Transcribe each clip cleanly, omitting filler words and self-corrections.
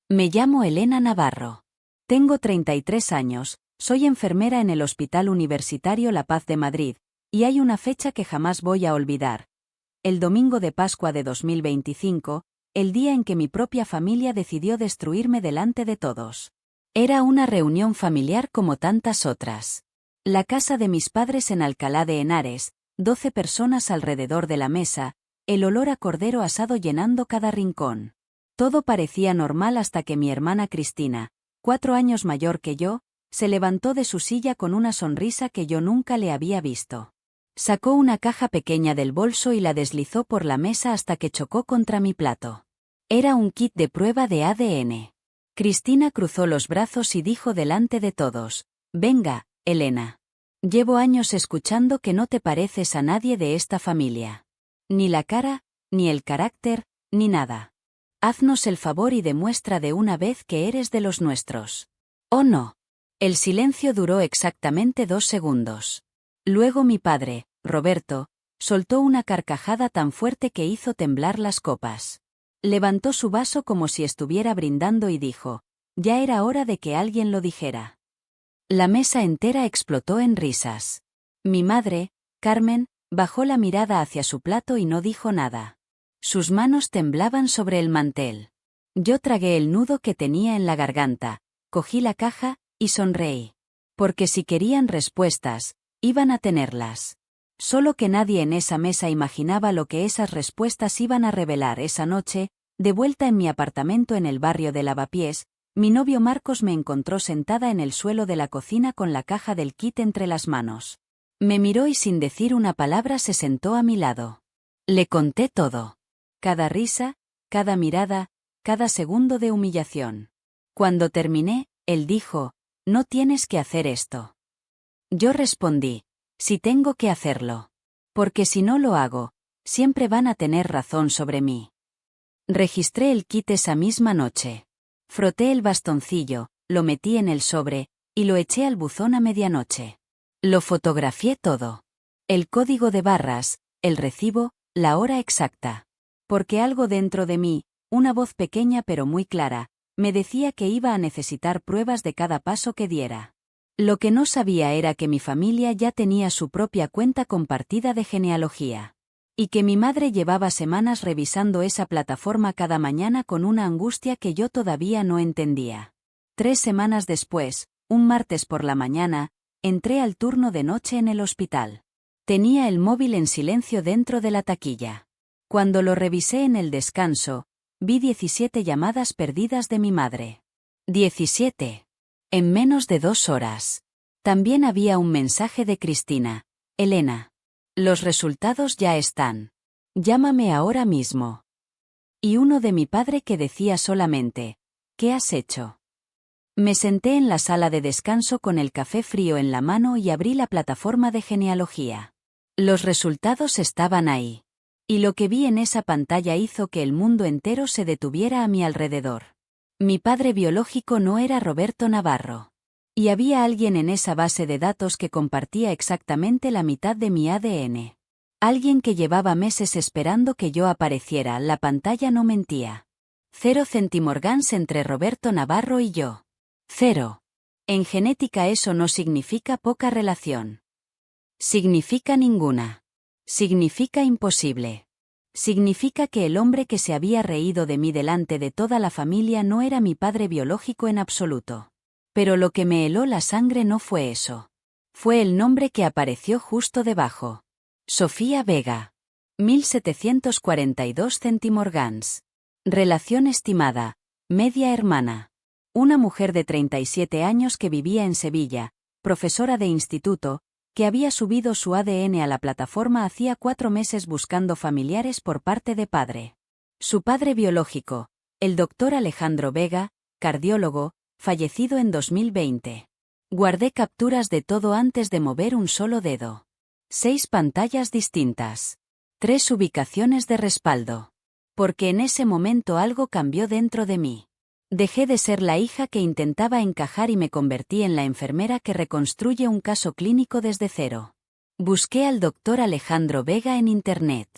Me llamo Elena Navarro. Tengo 33 años, soy enfermera en el Hospital Universitario La Paz de Madrid, y hay una fecha que jamás voy a olvidar. El domingo de Pascua de 2025, el día en que mi propia familia decidió destruirme delante de todos. Era una reunión familiar como tantas otras. La casa de mis padres en Alcalá de Henares, 12 personas alrededor de la mesa, el olor a cordero asado llenando cada rincón. Todo parecía normal hasta que mi hermana Cristina, 4 años mayor que yo, se levantó de su silla con una sonrisa que yo nunca le había visto. Sacó una caja pequeña del bolso y la deslizó por la mesa hasta que chocó contra mi plato. Era un kit de prueba de ADN. Cristina cruzó los brazos y dijo delante de todos: «Venga, Elena. Llevo años escuchando que no te pareces a nadie de esta familia. Ni la cara, ni el carácter, ni nada. Haznos el favor y demuestra de una vez que eres de los nuestros». «¿O no?». El silencio duró exactamente 2 segundos. Luego mi padre, Roberto, soltó una carcajada tan fuerte que hizo temblar las copas. Levantó su vaso como si estuviera brindando y dijo: «Ya era hora de que alguien lo dijera». La mesa entera explotó en risas. Mi madre, Carmen, bajó la mirada hacia su plato y no dijo nada. Sus manos temblaban sobre el mantel. Yo tragué el nudo que tenía en la garganta, cogí la caja y sonreí. Porque si querían respuestas, iban a tenerlas. Solo que nadie en esa mesa imaginaba lo que esas respuestas iban a revelar esa noche. De vuelta en mi apartamento en el barrio de Lavapiés, mi novio Marcos me encontró sentada en el suelo de la cocina con la caja del kit entre las manos. Me miró y sin decir una palabra se sentó a mi lado. Le conté todo. Cada risa, cada mirada, cada segundo de humillación. Cuando terminé, él dijo: «No tienes que hacer esto». Yo respondí: «Sí tengo que hacerlo. Porque si no lo hago, siempre van a tener razón sobre mí». Registré el kit esa misma noche. Froté el bastoncillo, lo metí en el sobre, y lo eché al buzón a medianoche. Lo fotografié todo. El código de barras, el recibo, la hora exacta. Porque algo dentro de mí, una voz pequeña pero muy clara, me decía que iba a necesitar pruebas de cada paso que diera. Lo que no sabía era que mi familia ya tenía su propia cuenta compartida de genealogía. Y que mi madre llevaba semanas revisando esa plataforma cada mañana con una angustia que yo todavía no entendía. 3 semanas después, un martes por la mañana, entré al turno de noche en el hospital. Tenía el móvil en silencio dentro de la taquilla. Cuando lo revisé en el descanso, vi 17 llamadas perdidas de mi madre. 17. En menos de 2 horas. También había un mensaje de Cristina: «Elena. Los resultados ya están. Llámame ahora mismo». Y uno de mi padre que decía solamente: «¿Qué has hecho?». Me senté en la sala de descanso con el café frío en la mano y abrí la plataforma de genealogía. Los resultados estaban ahí. Y lo que vi en esa pantalla hizo que el mundo entero se detuviera a mi alrededor. Mi padre biológico no era Roberto Navarro. Y había alguien en esa base de datos que compartía exactamente la mitad de mi ADN. Alguien que llevaba meses esperando que yo apareciera. La pantalla no mentía. 0 centimorgans entre Roberto Navarro y yo. 0. En genética eso no significa poca relación. Significa ninguna. Significa imposible. Significa que el hombre que se había reído de mí delante de toda la familia no era mi padre biológico en absoluto. Pero lo que me heló la sangre no fue eso. Fue el nombre que apareció justo debajo. Sofía Vega. 1742 centimorgans. Relación estimada. Media hermana. Una mujer de 37 años que vivía en Sevilla, profesora de instituto, que había subido su ADN a la plataforma hacía 4 meses buscando familiares por parte de padre. Su padre biológico, el doctor Alejandro Vega, cardiólogo, fallecido en 2020. Guardé capturas de todo antes de mover un solo dedo. 6 pantallas distintas. 3 ubicaciones de respaldo. Porque en ese momento algo cambió dentro de mí. Dejé de ser la hija que intentaba encajar y me convertí en la enfermera que reconstruye un caso clínico desde cero. Busqué al doctor Alejandro Vega en Internet.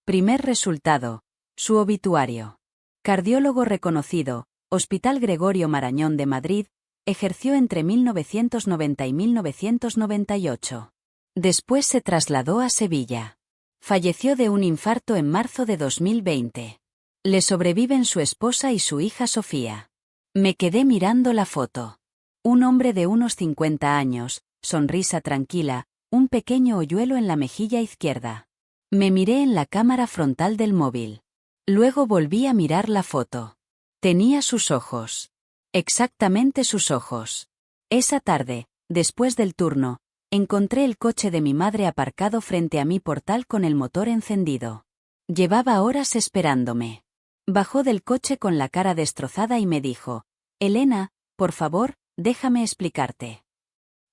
Primer resultado: su obituario. Cardiólogo reconocido, Hospital Gregorio Marañón de Madrid, ejerció entre 1990 y 1998. Después se trasladó a Sevilla. Falleció de un infarto en marzo de 2020. Le sobreviven su esposa y su hija Sofía. Me quedé mirando la foto. Un hombre de unos 50 años, sonrisa tranquila, un pequeño hoyuelo en la mejilla izquierda. Me miré en la cámara frontal del móvil. Luego volví a mirar la foto. Tenía sus ojos. Exactamente sus ojos. Esa tarde, después del turno, encontré el coche de mi madre aparcado frente a mi portal con el motor encendido. Llevaba horas esperándome. Bajó del coche con la cara destrozada y me dijo: «Elena, por favor, déjame explicarte».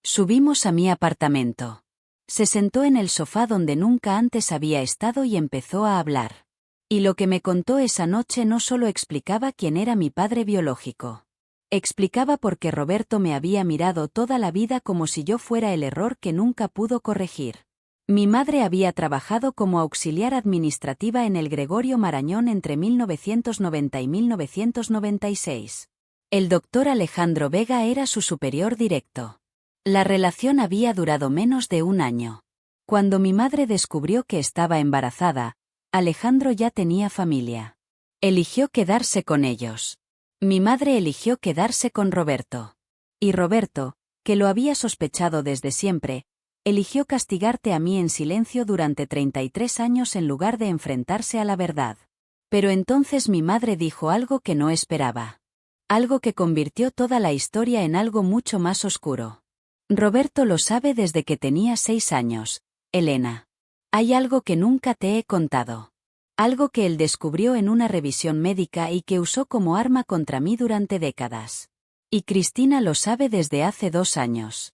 Subimos a mi apartamento. Se sentó en el sofá donde nunca antes había estado y empezó a hablar. Y lo que me contó esa noche no solo explicaba quién era mi padre biológico. Explicaba por qué Roberto me había mirado toda la vida como si yo fuera el error que nunca pudo corregir. Mi madre había trabajado como auxiliar administrativa en el Gregorio Marañón entre 1990 y 1996. El doctor Alejandro Vega era su superior directo. La relación había durado menos de un año. Cuando mi madre descubrió que estaba embarazada, Alejandro ya tenía familia. Eligió quedarse con ellos. Mi madre eligió quedarse con Roberto. Y Roberto, que lo había sospechado desde siempre, eligió castigarte a mí en silencio durante 33 años en lugar de enfrentarse a la verdad. Pero entonces mi madre dijo algo que no esperaba. Algo que convirtió toda la historia en algo mucho más oscuro. Roberto lo sabe desde que tenía 6 años, Elena. Hay algo que nunca te he contado. Algo que él descubrió en una revisión médica y que usó como arma contra mí durante décadas. Y Cristina lo sabe desde hace 2 años.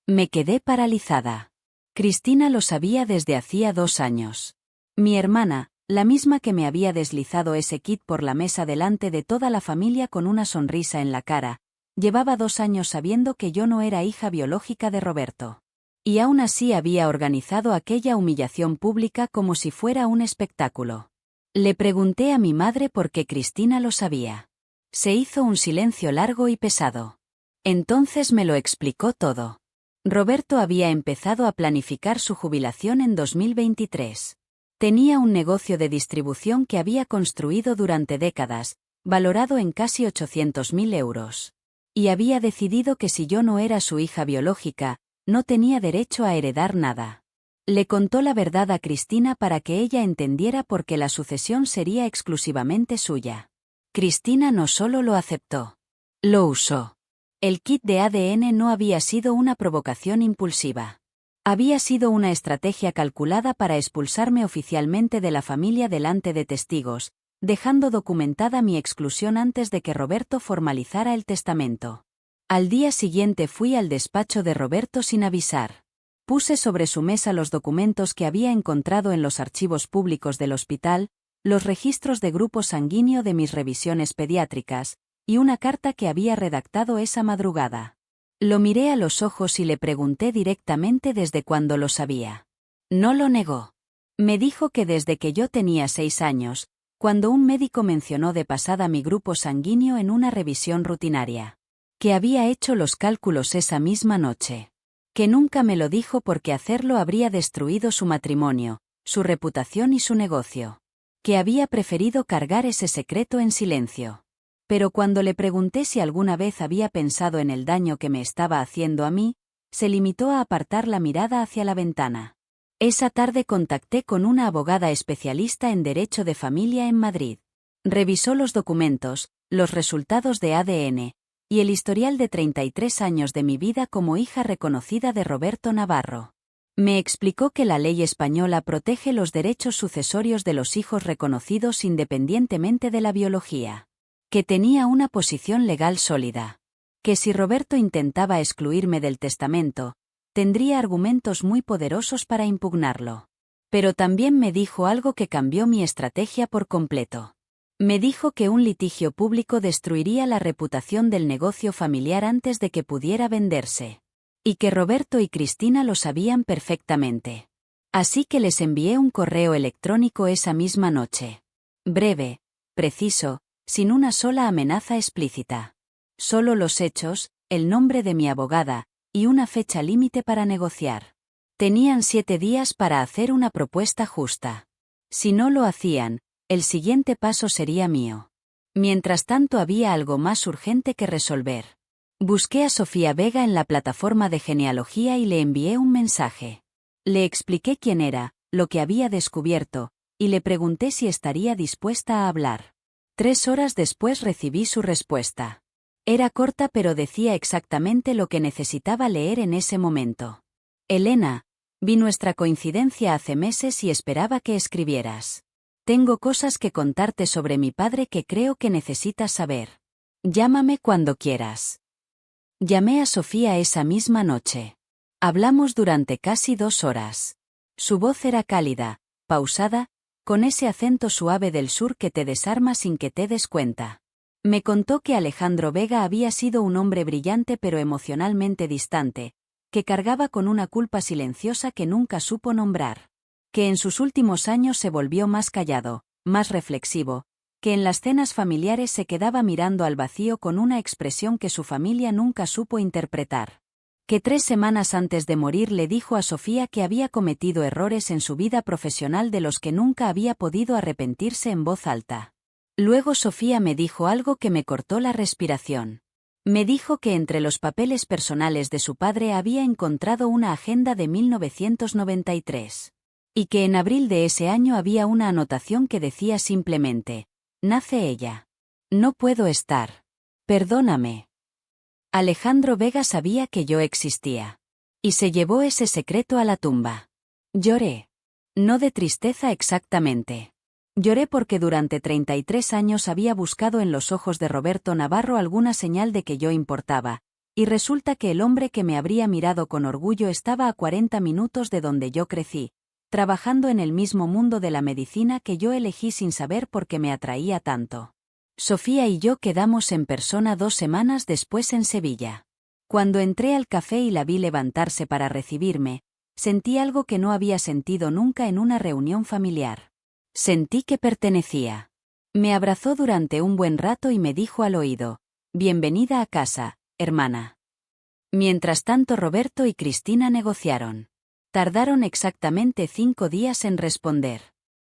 Me quedé paralizada. Cristina lo sabía desde hacía 2 años. Mi hermana, la misma que me había deslizado ese kit por la mesa delante de toda la familia con una sonrisa en la cara, llevaba 2 años sabiendo que yo no era hija biológica de Roberto. Y aún así había organizado aquella humillación pública como si fuera un espectáculo. Le pregunté a mi madre por qué Cristina lo sabía. Se hizo un silencio largo y pesado. Entonces me lo explicó todo. Roberto había empezado a planificar su jubilación en 2023. Tenía un negocio de distribución que había construido durante décadas, valorado en casi 800.000 euros. Y había decidido que si yo no era su hija biológica, no tenía derecho a heredar nada. Le contó la verdad a Cristina para que ella entendiera por qué la sucesión sería exclusivamente suya. Cristina no solo lo aceptó, lo usó. El kit de ADN no había sido una provocación impulsiva. Había sido una estrategia calculada para expulsarme oficialmente de la familia delante de testigos, dejando documentada mi exclusión antes de que Roberto formalizara el testamento. Al día siguiente fui al despacho de Roberto sin avisar. Puse sobre su mesa los documentos que había encontrado en los archivos públicos del hospital, los registros de grupo sanguíneo de mis revisiones pediátricas, y una carta que había redactado esa madrugada. Lo miré a los ojos y le pregunté directamente desde cuándo lo sabía. No lo negó. Me dijo que desde que yo tenía 6 años, cuando un médico mencionó de pasada mi grupo sanguíneo en una revisión rutinaria. Que había hecho los cálculos esa misma noche. Que nunca me lo dijo porque hacerlo habría destruido su matrimonio, su reputación y su negocio. Que había preferido cargar ese secreto en silencio. Pero cuando le pregunté si alguna vez había pensado en el daño que me estaba haciendo a mí, se limitó a apartar la mirada hacia la ventana. Esa tarde contacté con una abogada especialista en derecho de familia en Madrid. Revisó los documentos, los resultados de ADN, y el historial de 33 años de mi vida como hija reconocida de Roberto Navarro. Me explicó que la ley española protege los derechos sucesorios de los hijos reconocidos independientemente de la biología. Que tenía una posición legal sólida. Que si Roberto intentaba excluirme del testamento, tendría argumentos muy poderosos para impugnarlo. Pero también me dijo algo que cambió mi estrategia por completo. Me dijo que un litigio público destruiría la reputación del negocio familiar antes de que pudiera venderse. Y que Roberto y Cristina lo sabían perfectamente. Así que les envié un correo electrónico esa misma noche. Breve, preciso, sin una sola amenaza explícita. Solo los hechos, el nombre de mi abogada, y una fecha límite para negociar. Tenían 7 días para hacer una propuesta justa. Si no lo hacían, el siguiente paso sería mío. Mientras tanto había algo más urgente que resolver. Busqué a Sofía Vega en la plataforma de genealogía y le envié un mensaje. Le expliqué quién era, lo que había descubierto, y le pregunté si estaría dispuesta a hablar. 3 horas después recibí su respuesta. Era corta pero decía exactamente lo que necesitaba leer en ese momento. Elena, vi nuestra coincidencia hace meses y esperaba que escribieras. Tengo cosas que contarte sobre mi padre que creo que necesitas saber. Llámame cuando quieras. Llamé a Sofía esa misma noche. Hablamos durante casi 2 horas. Su voz era cálida, pausada, con ese acento suave del sur que te desarma sin que te des cuenta. Me contó que Alejandro Vega había sido un hombre brillante pero emocionalmente distante, que cargaba con una culpa silenciosa que nunca supo nombrar, que en sus últimos años se volvió más callado, más reflexivo, que en las cenas familiares se quedaba mirando al vacío con una expresión que su familia nunca supo interpretar. Que 3 semanas antes de morir le dijo a Sofía que había cometido errores en su vida profesional de los que nunca había podido arrepentirse en voz alta. Luego Sofía me dijo algo que me cortó la respiración. Me dijo que entre los papeles personales de su padre había encontrado una agenda de 1993. Y que en abril de ese año había una anotación que decía simplemente: nace ella. No puedo estar. Perdóname. Alejandro Vega sabía que yo existía. Y se llevó ese secreto a la tumba. Lloré. No de tristeza exactamente. Lloré porque durante 33 años había buscado en los ojos de Roberto Navarro alguna señal de que yo importaba, y resulta que el hombre que me habría mirado con orgullo estaba a 40 minutos de donde yo crecí, trabajando en el mismo mundo de la medicina que yo elegí sin saber por qué me atraía tanto. Sofía y yo quedamos en persona 2 semanas después en Sevilla. Cuando entré al café y la vi levantarse para recibirme, sentí algo que no había sentido nunca en una reunión familiar. Sentí que pertenecía. Me abrazó durante un buen rato y me dijo al oído: bienvenida a casa, hermana. Mientras tanto Roberto y Cristina negociaron. Tardaron exactamente 5 días en responder.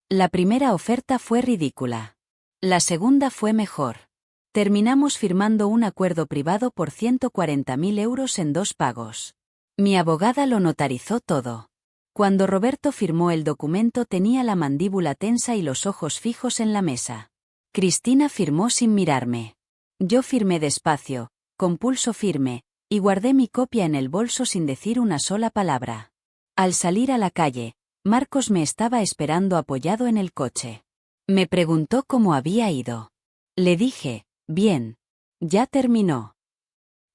La primera oferta fue ridícula. La segunda fue mejor. Terminamos firmando un acuerdo privado por 140.000 euros en 2 pagos. Mi abogada lo notarizó todo. Cuando Roberto firmó el documento tenía la mandíbula tensa y los ojos fijos en la mesa. Cristina firmó sin mirarme. Yo firmé despacio, con pulso firme, y guardé mi copia en el bolso sin decir una sola palabra. Al salir a la calle, Marcos me estaba esperando apoyado en el coche. Me preguntó cómo había ido. Le dije: bien. Ya terminó.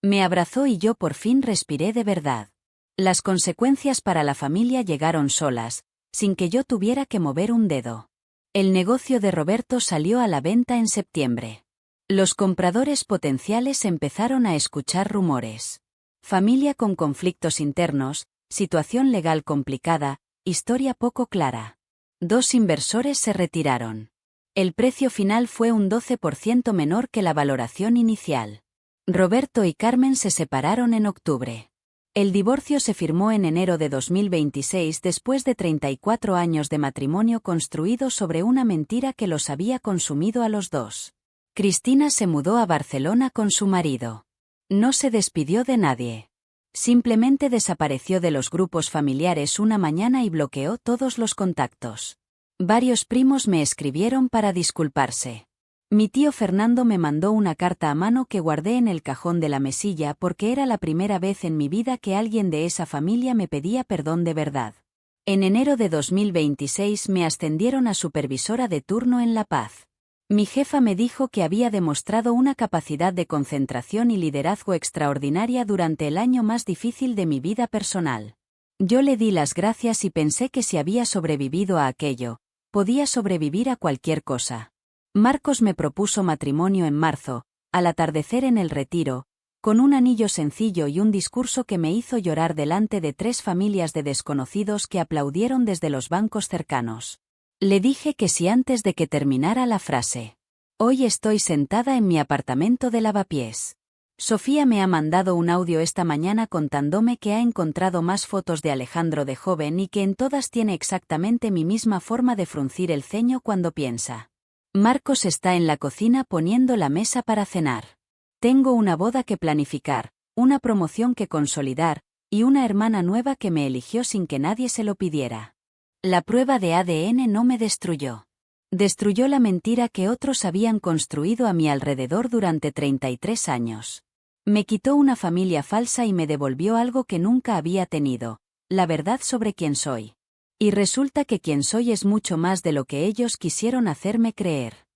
Me abrazó y yo por fin respiré de verdad. Las consecuencias para la familia llegaron solas, sin que yo tuviera que mover un dedo. El negocio de Roberto salió a la venta en septiembre. Los compradores potenciales empezaron a escuchar rumores. Familia con conflictos internos, situación legal complicada, historia poco clara. 2 inversores se retiraron. El precio final fue un 12% menor que la valoración inicial. Roberto y Carmen se separaron en octubre. El divorcio se firmó en enero de 2026 después de 34 años de matrimonio construido sobre una mentira que los había consumido a los dos. Cristina se mudó a Barcelona con su marido. No se despidió de nadie. Simplemente desapareció de los grupos familiares una mañana y bloqueó todos los contactos. Varios primos me escribieron para disculparse. Mi tío Fernando me mandó una carta a mano que guardé en el cajón de la mesilla porque era la primera vez en mi vida que alguien de esa familia me pedía perdón de verdad. En enero de 2026 me ascendieron a supervisora de turno en La Paz. Mi jefa me dijo que había demostrado una capacidad de concentración y liderazgo extraordinaria durante el año más difícil de mi vida personal. Yo le di las gracias y pensé que si había sobrevivido a aquello, podía sobrevivir a cualquier cosa. Marcos me propuso matrimonio en marzo, al atardecer en el Retiro, con un anillo sencillo y un discurso que me hizo llorar delante de 3 familias de desconocidos que aplaudieron desde los bancos cercanos. Le dije que sí antes de que terminara la frase. Hoy estoy sentada en mi apartamento de Lavapiés. Sofía me ha mandado un audio esta mañana contándome que ha encontrado más fotos de Alejandro de joven y que en todas tiene exactamente mi misma forma de fruncir el ceño cuando piensa. Marcos está en la cocina poniendo la mesa para cenar. Tengo una boda que planificar, una promoción que consolidar, y una hermana nueva que me eligió sin que nadie se lo pidiera. La prueba de ADN no me destruyó. Destruyó la mentira que otros habían construido a mi alrededor durante 33 años. Me quitó una familia falsa y me devolvió algo que nunca había tenido, la verdad sobre quién soy. Y resulta que quien soy es mucho más de lo que ellos quisieron hacerme creer.